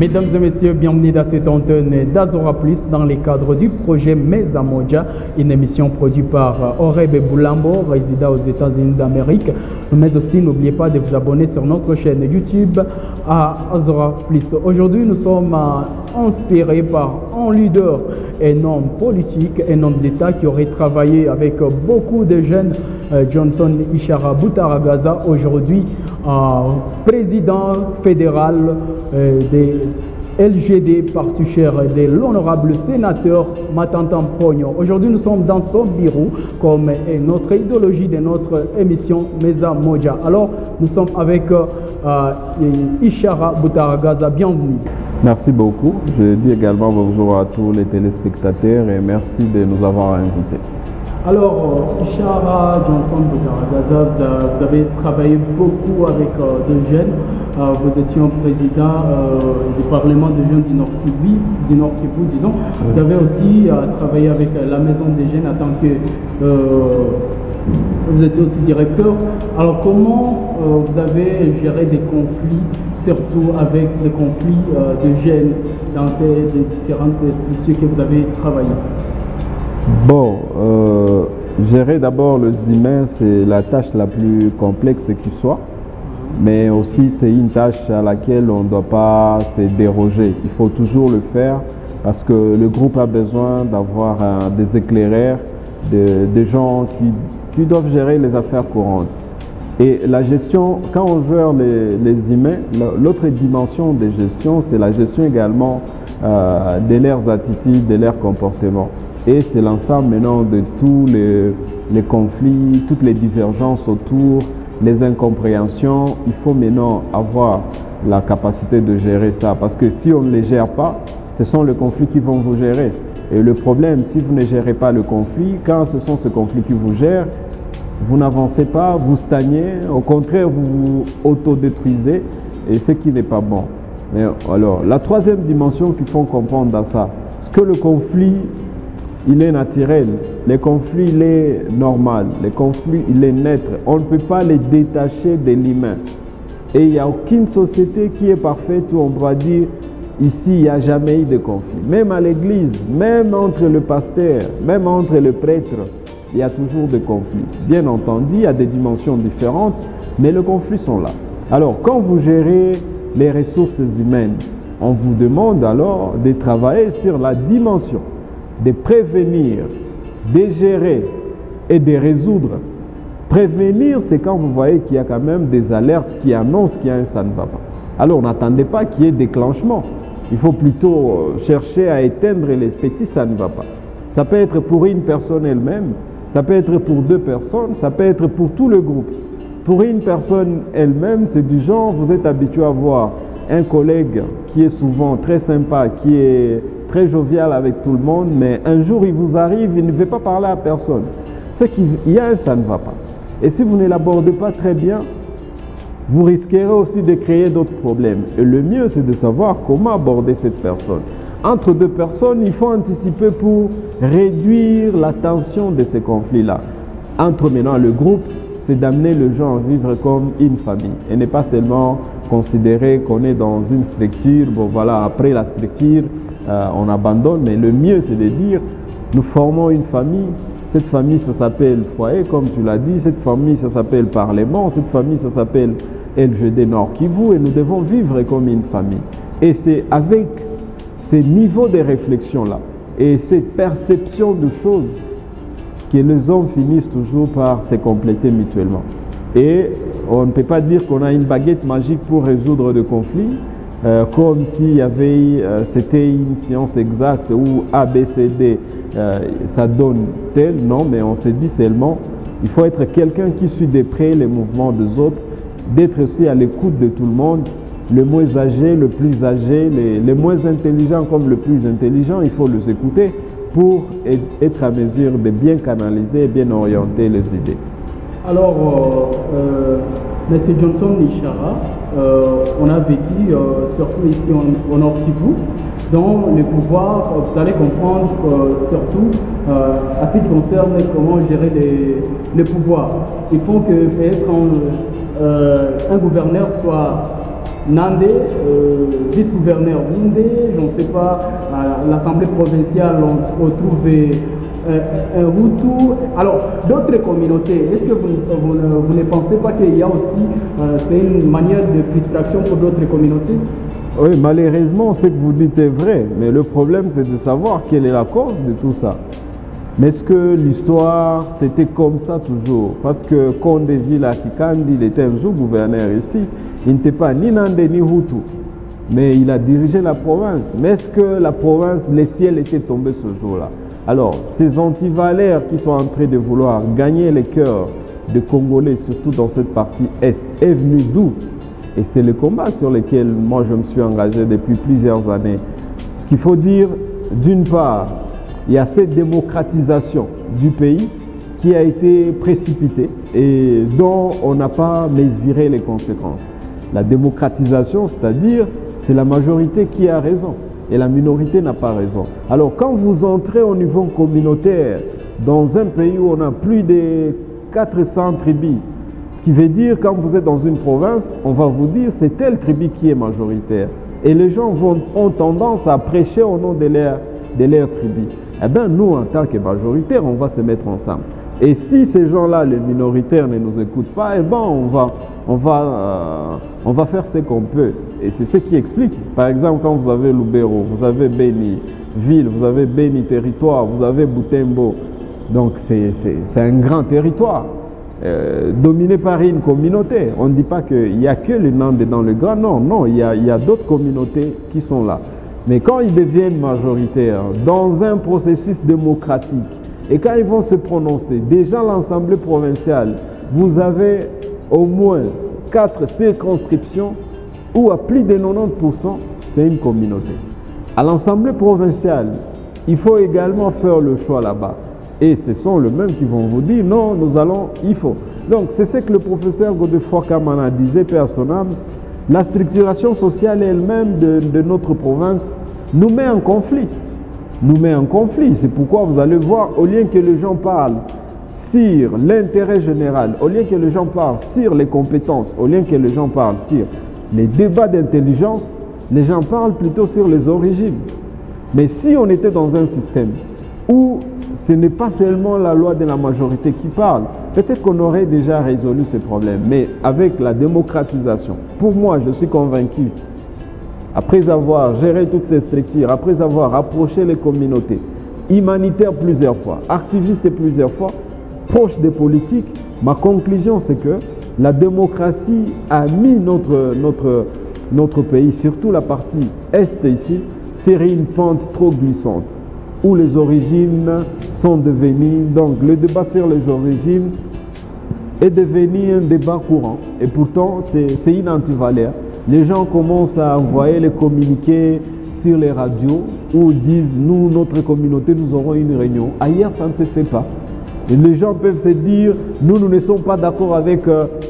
Mesdames et messieurs, bienvenue dans cette antenne d'Azora Plus dans le cadre du projet Meza Moja, une émission produite par Oreb Boulambo, résident aux États-Unis d'Amérique. Mais aussi, n'oubliez pas de vous abonner sur notre chaîne YouTube à Azora Plus. Aujourd'hui, nous sommes inspirés par un leader, un homme politique, un homme d'État qui aurait travaillé avec beaucoup de jeunes, Johnson Ishara Boutaragaza, aujourd'hui président fédéral des LGD Partuchère de l'honorable sénateur Matantam Pogno. Aujourd'hui, nous sommes dans son bureau comme notre idéologie de notre émission Meza Moja. Alors, nous sommes avec Ishara Boutaragaza. Bienvenue. Merci beaucoup. Je dis également bonjour à tous les téléspectateurs et merci de nous avoir invités. Alors, Ishara Johnson Boutaragaza, vous avez travaillé beaucoup avec des jeunes. Vous étiez président du Parlement des jeunes du Nord Kivu, disons. Vous avez aussi travaillé avec la Maison des jeunes en tant que... vous étiez aussi directeur. Alors, comment vous avez géré des conflits, surtout avec les conflits de jeunes dans ces différentes structures que vous avez travaillé? Bon, gérer d'abord les humains, c'est la tâche la plus complexe qui soit, mais aussi c'est une tâche à laquelle on ne doit pas se déroger. Il faut toujours le faire parce que le groupe a besoin d'avoir des éclaireurs, des gens qui doivent gérer les affaires courantes. Et la gestion, quand on gère les humains, l'autre dimension de gestion, c'est la gestion également de leurs attitudes, de leurs comportements. Et c'est l'ensemble maintenant de tous les conflits, toutes les divergences autour, les incompréhensions. Il faut maintenant avoir la capacité de gérer ça. Parce que si on ne les gère pas, ce sont les conflits qui vont vous gérer. Et le problème, si vous ne gérez pas le conflit, quand ce sont ces conflits qui vous gèrent, vous n'avancez pas, vous stagnez. Au contraire, vous vous autodétruisez. Et ce qui n'est pas bon. Mais alors, la troisième dimension qu'il faut comprendre dans ça, c'est que le conflit, il est naturel, les conflits, il est normal, les conflits, il est naître. On ne peut pas les détacher de l'humain. Et il n'y a aucune société qui est parfaite où on doit dire, ici, il n'y a jamais eu de conflit. Même à l'église, même entre le pasteur, même entre le prêtre, il y a toujours des conflits. Bien entendu, il y a des dimensions différentes, mais les conflits sont là. Alors, quand vous gérez les ressources humaines, on vous demande alors de travailler sur la dimension de prévenir, de gérer et de résoudre. Prévenir, c'est quand vous voyez qu'il y a quand même des alertes qui annoncent qu'il y a un ça ne va pas. Alors, n'attendez pas qu'il y ait déclenchement. Il faut plutôt chercher à éteindre les petits ça ne va pas. Ça peut être pour une personne elle-même, ça peut être pour deux personnes, ça peut être pour tout le groupe. Pour une personne elle-même, c'est du genre, vous êtes habitué à voir un collègue qui est souvent très sympa, qui est très jovial avec tout le monde, mais un jour il vous arrive, il ne veut pas parler à personne. C'est qu'il y a un ça ne va pas. Et si vous ne l'abordez pas très bien, vous risquerez aussi de créer d'autres problèmes. Et le mieux, c'est de savoir comment aborder cette personne. Entre deux personnes, il faut anticiper pour réduire la tension de ces conflits-là. Entre maintenant le groupe, c'est d'amener les gens à vivre comme une famille et ne pas seulement considérer qu'on est dans une structure, bon voilà, après la structure, on abandonne, mais le mieux c'est de dire, nous formons une famille, cette famille ça s'appelle foyer, comme tu l'as dit, cette famille ça s'appelle Parlement, cette famille ça s'appelle LGD Nord Kivu, et nous devons vivre comme une famille. Et c'est avec ces niveaux de réflexion-là, et cette perception de choses, que les hommes finissent toujours par se compléter mutuellement. Et on ne peut pas dire qu'on a une baguette magique pour résoudre des conflits, comme s'il y avait, c'était une science exacte où A, B, C, D, ça donne tel. Non, mais on se dit seulement, il faut être quelqu'un qui suit de près les mouvements des autres, d'être aussi à l'écoute de tout le monde, le moins âgé, le plus âgé, les moins intelligents comme le plus intelligent, il faut les écouter pour être à mesure de bien canaliser et bien orienter les idées. Alors, M. Johnson Ishara, on a vécu, surtout ici au Nord Kivu, dans le pouvoir, vous allez comprendre surtout à ce qui concerne comment gérer les pouvoirs. Il faut que peut-être un gouverneur soit Nandé, vice-gouverneur Bundé, je ne sais pas, à l'Assemblée provinciale, on retrouve un Hutu. Alors, d'autres communautés, est-ce que vous ne pensez pas qu'il y a aussi, c'est une manière de frustration pour d'autres communautés? Oui, malheureusement, ce que vous dites est vrai, mais le problème, c'est de savoir quelle est la cause de tout ça. Mais est-ce que l'histoire, c'était comme ça toujours? Parce que Condé Villa Kikandi, il était un jour gouverneur ici, il n'était pas ni Nandé ni Hutu, mais il a dirigé la province. Mais est-ce que la province, les ciels étaient tombés ce jour-là? Alors, ces antivalaires qui sont en train de vouloir gagner les cœurs des Congolais, surtout dans cette partie Est, est venu d'où? Et c'est le combat sur lequel moi je me suis engagé depuis plusieurs années. Ce qu'il faut dire, d'une part, il y a cette démocratisation du pays qui a été précipitée et dont on n'a pas mesuré les conséquences. La démocratisation, c'est-à-dire, c'est la majorité qui a raison et la minorité n'a pas raison. Alors quand vous entrez au niveau communautaire dans un pays où on a plus de 400 tribus, ce qui veut dire quand vous êtes dans une province, on va vous dire c'est telle tribu qui est majoritaire. Et les gens ont tendance à prêcher au nom de leur tribu. Eh bien nous, en tant que majoritaire, on va se mettre ensemble. Et si ces gens-là, les minoritaires, ne nous écoutent pas, eh bien on va faire ce qu'on peut. Et c'est ce qui explique. Par exemple, quand vous avez Lubero, vous avez Beni Ville, vous avez Beni Territoire, vous avez Butembo. Donc c'est un grand territoire. Dominé par une communauté. On ne dit pas qu'il n'y a que les Nandés dans le Grand Nord. Non, il y a d'autres communautés qui sont là. Mais quand ils deviennent majoritaires dans un processus démocratique et quand ils vont se prononcer, déjà l'Assemblée provinciale, vous avez au moins 4 circonscriptions où à plus de 90%, c'est une communauté. À l'Assemblée provinciale, il faut également faire le choix là-bas. Et ce sont les mêmes qui vont vous dire non, il faut. Donc c'est ce que le professeur Godefroy Kamana disait, père son âme, la structuration sociale elle-même de notre province nous met en conflit. C'est pourquoi vous allez voir, au lieu que les gens parlent sur l'intérêt général, au lieu que les gens parlent sur les compétences, au lieu que les gens parlent sur les débats d'intelligence, les gens parlent plutôt sur les origines. Mais si on était dans un système où ce n'est pas seulement la loi de la majorité qui parle, peut-être qu'on aurait déjà résolu ces problèmes. Mais avec la démocratisation, pour moi, je suis convaincu, après avoir géré toutes ces structures, après avoir approché les communautés, humanitaires plusieurs fois, activistes plusieurs fois, proches des politiques, ma conclusion c'est que la démocratie a mis notre pays, surtout la partie Est ici, sur une pente trop glissante, où les origines sont devenues, donc le débat sur les origines est devenu un débat courant. Et pourtant, c'est une antivaleur. Les gens commencent à envoyer les communiqués sur les radios où ils disent « Nous, notre communauté, nous aurons une réunion ». Ailleurs, ça ne se fait pas. Et les gens peuvent se dire « Nous ne sommes pas d'accord avec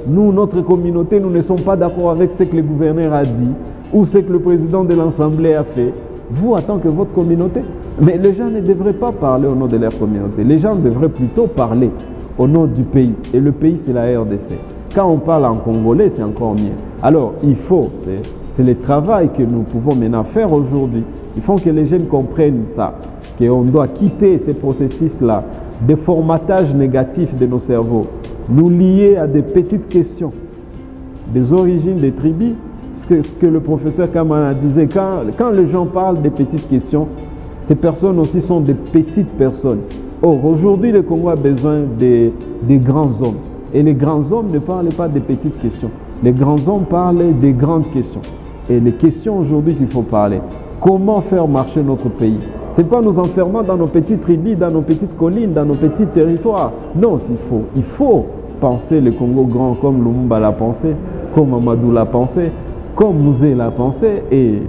nous, notre communauté, nous ne sommes pas d'accord avec ce que le gouverneur a dit ou ce que le président de l'Assemblée a fait ». Vous, en tant que votre communauté. Mais les gens ne devraient pas parler au nom de leur communauté. Les gens devraient plutôt parler au nom du pays. Et le pays, c'est la RDC. Quand on parle en congolais, c'est encore mieux. Alors, il faut, c'est le travail que nous pouvons maintenant faire aujourd'hui. Il faut que les jeunes comprennent ça, qu'on doit quitter ces processus-là de formatage négatif de nos cerveaux, nous lier à des petites questions, des origines des tribus. Ce que le professeur Kamana disait, quand les gens parlent des petites questions, ces personnes aussi sont des petites personnes. Or, aujourd'hui, le Congo a besoin des grands hommes. Et les grands hommes ne parlent pas des petites questions. Les grands hommes parlent des grandes questions. Et les questions aujourd'hui qu'il faut parler. Comment faire marcher notre pays? Ce n'est pas nous enfermant dans nos petites tribus, dans nos petites collines, dans nos petits territoires. Non, il faut penser le Congo grand comme Lumumba l'a pensé, comme Amadou l'a pensé, comme Mouzé l'a pensé. Et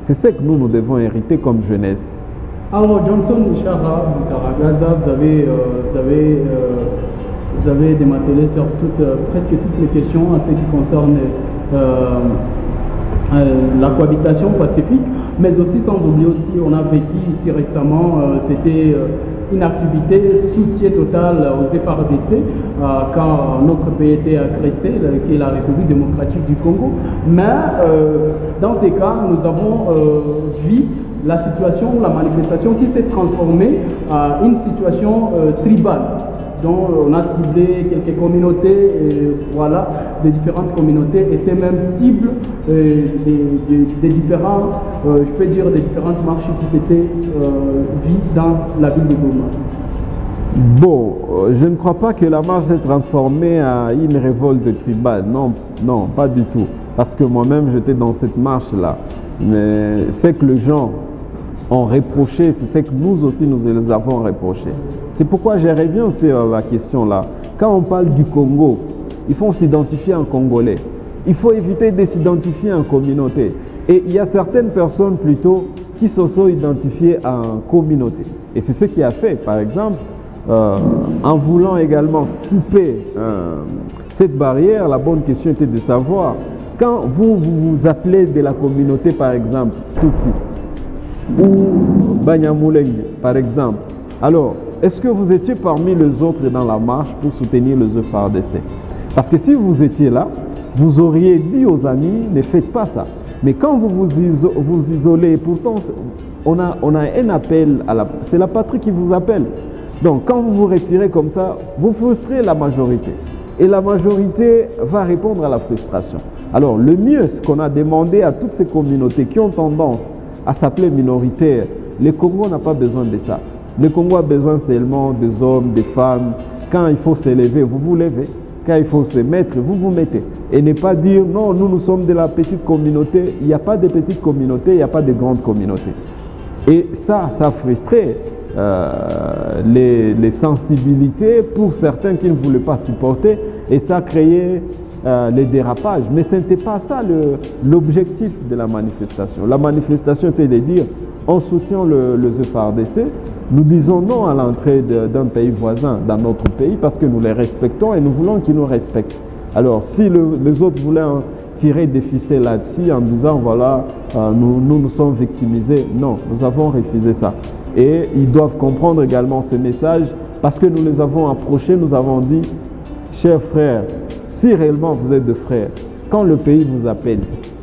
c'est ce que nous devons hériter comme jeunesse. Alors, Johnson Chara, Mukaragaza, vous avez démantelé sur presque toutes les questions à ce qui concerne la cohabitation pacifique, mais aussi sans oublier aussi, on a vécu ici récemment, c'était une activité soutien total aux FARDC quand notre pays était agressé, qui est la République démocratique du Congo. Mais dans ces cas, nous avons vu la situation, la manifestation qui s'est transformée en une situation tribale. Donc on a ciblé quelques communautés, et voilà, des différentes communautés étaient même cibles des différents, je peux dire, des différentes marches qui s'étaient vues dans la ville de Goma. Bon, je ne crois pas que la marche s'est transformée en une révolte tribale. Non, non, pas du tout. Parce que moi-même, j'étais dans cette marche-là. Mais c'est que les gens ont reproché, c'est ce que nous aussi nous les avons reproché. C'est pourquoi je reviens aussi à la question là. Quand on parle du Congo, il faut s'identifier en Congolais. Il faut éviter de s'identifier en communauté. Et il y a certaines personnes plutôt qui se sont identifiées en communauté. Et c'est ce qui a fait, par exemple, en voulant également couper cette barrière, la bonne question était de savoir, quand vous vous appelez de la communauté, par exemple, Tutsi, ou Banyamulenge, par exemple, alors, est-ce que vous étiez parmi les autres dans la marche pour soutenir les FARDC? Parce que si vous étiez là, vous auriez dit aux amis, ne faites pas ça. Mais quand vous vous isolez, pourtant, on a un appel, c'est la patrie qui vous appelle. Donc, quand vous vous retirez comme ça, vous frustrez la majorité. Et la majorité va répondre à la frustration. Alors, le mieux, ce qu'on a demandé à toutes ces communautés qui ont tendance à s'appeler minoritaires, le Congo n'a pas besoin de ça. Le Congo a besoin seulement des hommes, des femmes. Quand il faut se lever, vous vous levez. Quand il faut se mettre, vous vous mettez. Et ne pas dire, non, nous sommes de la petite communauté. Il n'y a pas de petite communauté, il n'y a pas de grande communauté. Et ça a frustré les sensibilités pour certains qui ne voulaient pas supporter. Et ça a créé les dérapages. Mais ce n'était pas ça l'objectif de la manifestation. La manifestation était de dire, on soutient le FARDC, nous disons non à l'entrée d'un pays voisin dans notre pays parce que nous les respectons et nous voulons qu'ils nous respectent. Alors si les autres voulaient tirer des ficelles là-dessus en disant voilà, nous sommes victimisés, non, nous avons refusé ça. Et ils doivent comprendre également ce message parce que nous les avons approchés, nous avons dit, chers frères, si réellement vous êtes des frères, quand le pays vous appelle,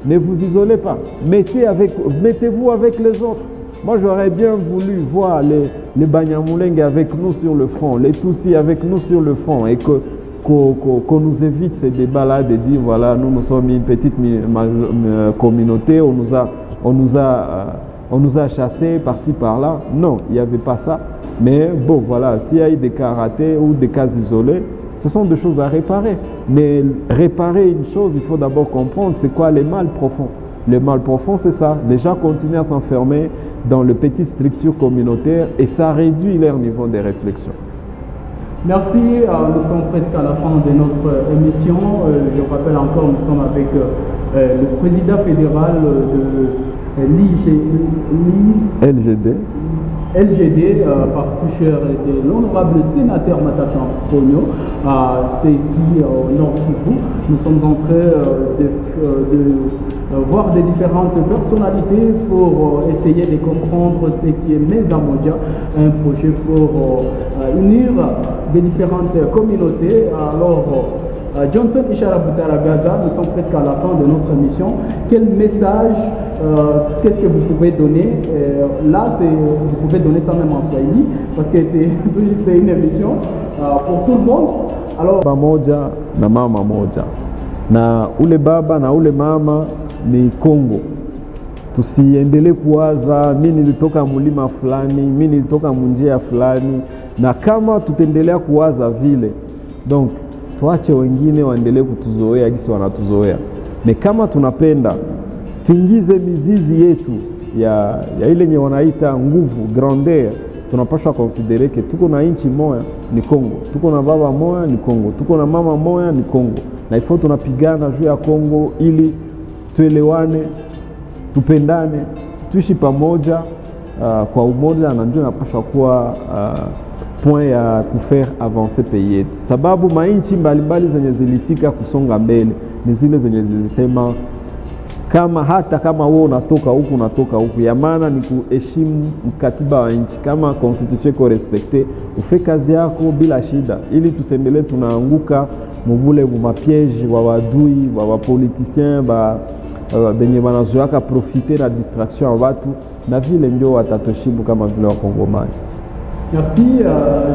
ne vous isolez pas, mettez-vous avec les autres. Moi, j'aurais bien voulu voir les Banyamulenge avec nous sur le front, les Tutsis avec nous sur le front et qu'on nous évite ces débats-là de dire, voilà, nous sommes une petite communauté, on nous a chassés par-ci, par-là. Non, il n'y avait pas ça. Mais bon, voilà, s'il y a eu des cas ratés ou des cas isolés, ce sont des choses à réparer. Mais réparer une chose, il faut d'abord comprendre c'est quoi les mal profonds. Les mal profonds, c'est ça. Les gens continuent à s'enfermer dans les petites structures communautaires et ça réduit leur niveau de réflexion. Merci, nous sommes presque à la fin de notre émission. Je rappelle encore, nous sommes avec le président fédéral de LGD, partout de l'honorable sénateur Matachan Pogno, c'est ici au Nord Kivu. Nous sommes en train de voir des différentes personnalités pour essayer de comprendre ce qui est Mezamoja, un projet pour unir des différentes communautés. Alors, Johnson Ishara Gaza, nous sommes presque à la fin de notre émission. Quel message, qu'est-ce que vous pouvez donner là, vous pouvez donner ça même en Swahili, parce que c'est une émission pour tout le monde. Alors, pamoja na mama moja na ule baba na ule mama ni Kongo. Tusiendelee kuwaza mimi nilitoka mulima fulani, mimi nilitoka munjia fulani, na kama tutaendelea kuwaza vile, donc tuache wengine waendelee kutuzoea gisi wanatuzoea. Na kama tunapenda tuingize mizizi yetu ya ile yenye wanaita nguvu, grandeur, tunapaswa considérer que tuko na nchi moja ni Kongo, tuko na baba moja ni Kongo, tuko na mama moja ni Kongo, na ifo tunapigana juu ya Kongo ili tuelewane, tupendane, tuishi pamoja kwa umoja, na ndio napaswa kuwa point ya kufaire avancer pays yetu, sababu mainchi mbalimbali zenye zilitika kusonga mbele ni zile zenye zilisema hata kama wewe unatoka huku, ya maana ni kuheshimu mkatiba wa nchi. Kama constitution iko respecte, ufe kazi yako bila shida, ili tusendelee tunaanguka mubule mapiège wa wadui wa politiciens benye wanazoaka profiter na distraction ya watu, na vile ndio watatoshibu kama vile wakongomani. Merci.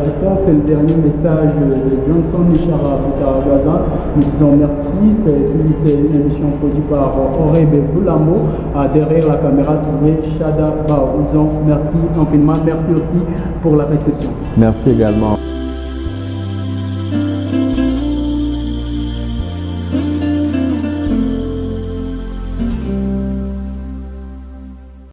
Je pense que c'est le dernier message de Johnson Ishara Butagaza. Nous disons merci. C'est une émission produite par Oreb Boulambo. Derrière la caméra, trouvé Chada Baouzon. Merci infiniment. Merci aussi pour la réception. Merci également.